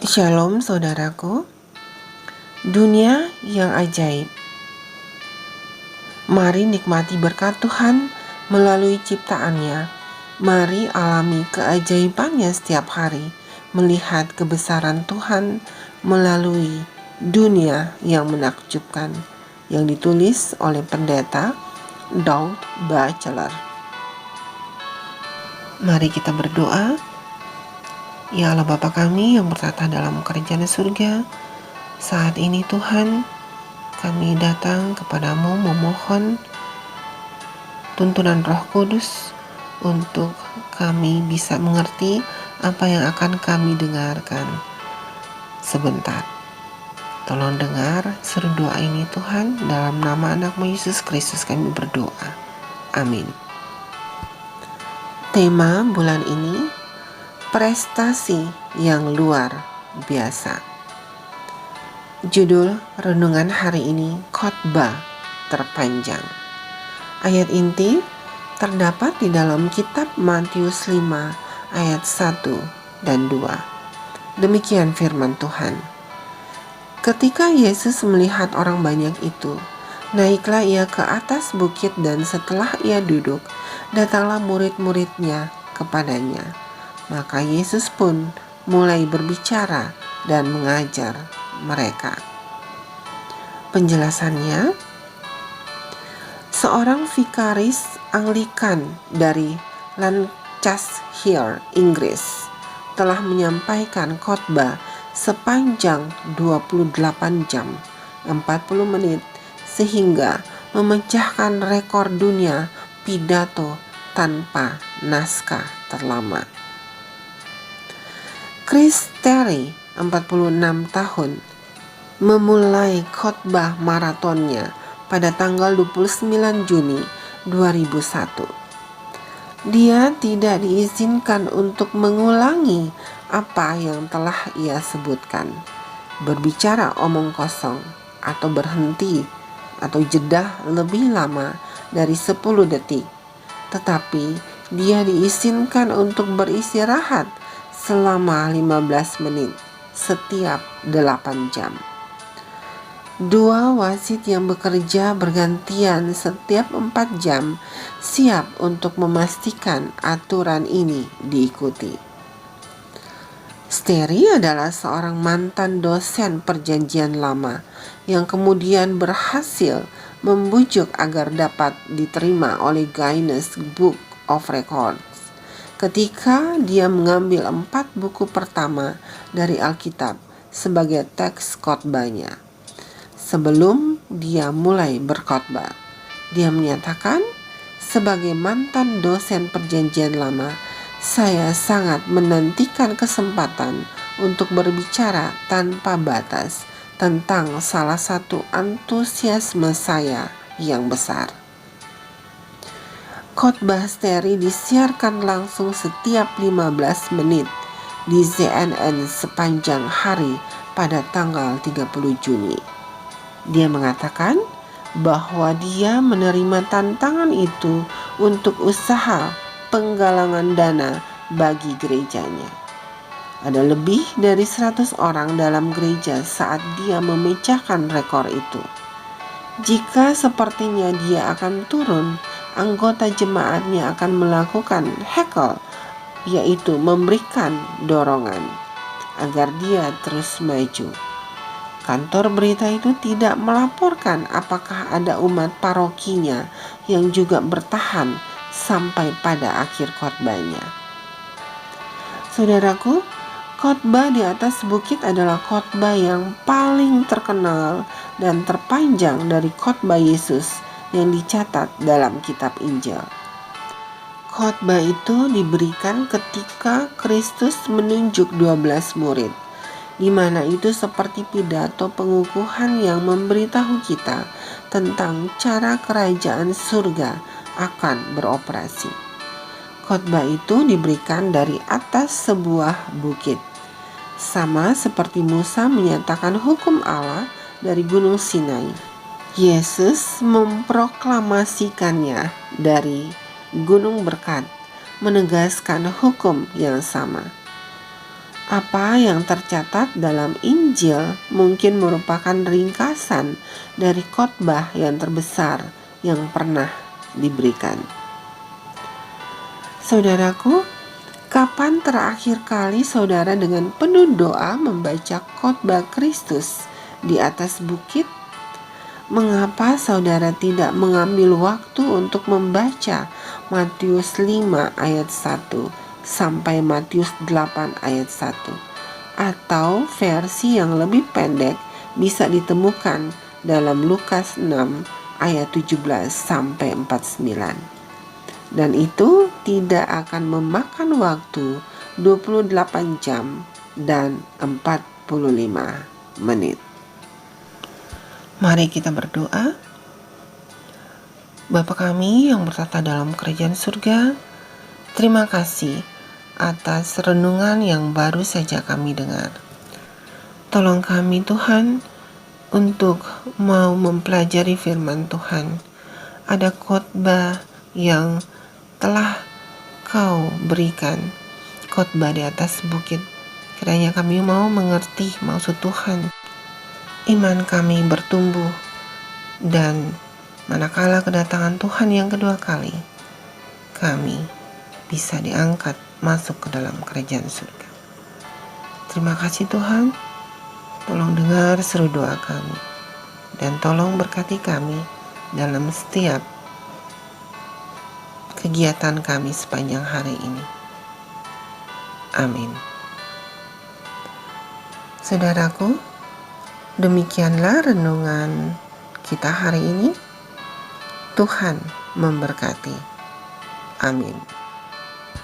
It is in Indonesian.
Shalom saudaraku, dunia yang ajaib. Mari nikmati berkat Tuhan melalui ciptaannya. Mari alami keajaibannya setiap hari, melihat kebesaran Tuhan melalui dunia yang menakjubkan, yang ditulis oleh pendeta Daud Batchelor. Mari kita berdoa. Ya Allah Bapa kami yang bertata dalam kerajaan surga, saat ini Tuhan, kami datang kepadamu memohon tuntunan Roh Kudus untuk kami bisa mengerti apa yang akan kami dengarkan sebentar. Tolong dengar seru doa ini Tuhan, dalam nama anak-Mu Yesus Kristus kami berdoa. Amin. Tema bulan ini, prestasi yang luar biasa. Judul renungan hari ini, khotbah terpanjang. Ayat inti terdapat di dalam kitab Matius 5 ayat 1 dan 2. Demikian firman Tuhan. Ketika Yesus melihat orang banyak itu, naiklah ia ke atas bukit, dan setelah ia duduk, datanglah murid-muridnya kepadanya. Maka Yesus pun mulai berbicara dan mengajar mereka. Penjelasannya, seorang vikaris Anglikan dari Lancashire, Inggris, telah menyampaikan khotbah sepanjang 28 jam 40 menit sehingga memecahkan rekor dunia pidato tanpa naskah terlama. Chris Terry, 46 tahun, memulai khotbah maratonnya pada tanggal 29 Juni 2001. Dia tidak diizinkan untuk mengulangi apa yang telah ia sebutkan, berbicara omong kosong, atau berhenti atau jeda lebih lama dari 10 detik. Tetapi dia diizinkan untuk beristirahat selama 15 menit setiap 8 jam. Dua wasit yang bekerja bergantian setiap 4 jam siap untuk memastikan aturan ini diikuti. Terry adalah seorang mantan dosen perjanjian lama yang kemudian berhasil membujuk agar dapat diterima oleh Guinness Book of Records ketika dia mengambil 4 buku pertama dari Alkitab sebagai teks khotbahnya. Sebelum dia mulai berkhotbah, dia menyatakan, sebagai mantan dosen perjanjian lama, saya sangat menantikan kesempatan untuk berbicara tanpa batas tentang salah satu antusiasme saya yang besar. Khotbah Terry disiarkan langsung setiap 15 menit di CNN sepanjang hari pada tanggal 30 Juni. Dia mengatakan bahwa dia menerima tantangan itu untuk usaha penggalangan dana bagi gerejanya. Ada lebih dari 100 orang dalam gereja saat dia memecahkan rekor itu. Jika sepertinya dia akan turun, anggota jemaatnya akan melakukan heckle, yaitu memberikan dorongan agar dia terus maju. Kantor berita itu tidak melaporkan apakah ada umat parokinya yang juga bertahan sampai pada akhir khotbahnya. Saudaraku, khotbah di atas bukit adalah khotbah yang paling terkenal dan terpanjang dari khotbah Yesus yang dicatat dalam kitab Injil. Khotbah itu diberikan ketika Kristus menunjuk 12 murid, di mana itu seperti pidato pengukuhan yang memberitahu kita tentang cara kerajaan surga akan beroperasi. Khotbah itu diberikan dari atas sebuah bukit, sama seperti Musa menyatakan hukum Allah dari Gunung Sinai. Yesus memproklamasikannya dari Gunung Berkat, menegaskan hukum yang sama. Apa yang tercatat dalam Injil mungkin merupakan ringkasan dari khotbah yang terbesar yang pernah diberikan. Saudaraku, kapan terakhir kali saudara dengan penuh doa membaca khotbah Kristus di atas bukit? Mengapa saudara tidak mengambil waktu untuk membaca Matius 5 ayat 1 sampai Matius 8 ayat 1? Atau versi yang lebih pendek bisa ditemukan dalam Lukas 6 ayat 17 sampai 49. Dan itu tidak akan memakan waktu 28 jam dan 45 menit. Mari kita berdoa. Bapa kami yang bertata dalam kerajaan surga, terima kasih atas renungan yang baru saja kami dengar. Tolong kami Tuhan untuk mau mempelajari firman Tuhan. Ada khotbah yang telah Kau berikan, khotbah di atas bukit. Kiranya kami mau mengerti maksud Tuhan. Iman kami bertumbuh, dan manakala kedatangan Tuhan yang kedua kali, kami bisa diangkat masuk ke dalam kerajaan surga. Terima kasih Tuhan, tolong dengar seru doa kami, dan tolong berkati kami dalam setiap kegiatan kami sepanjang hari ini. Amin. Saudaraku, demikianlah renungan kita hari ini. Tuhan memberkati. Amin.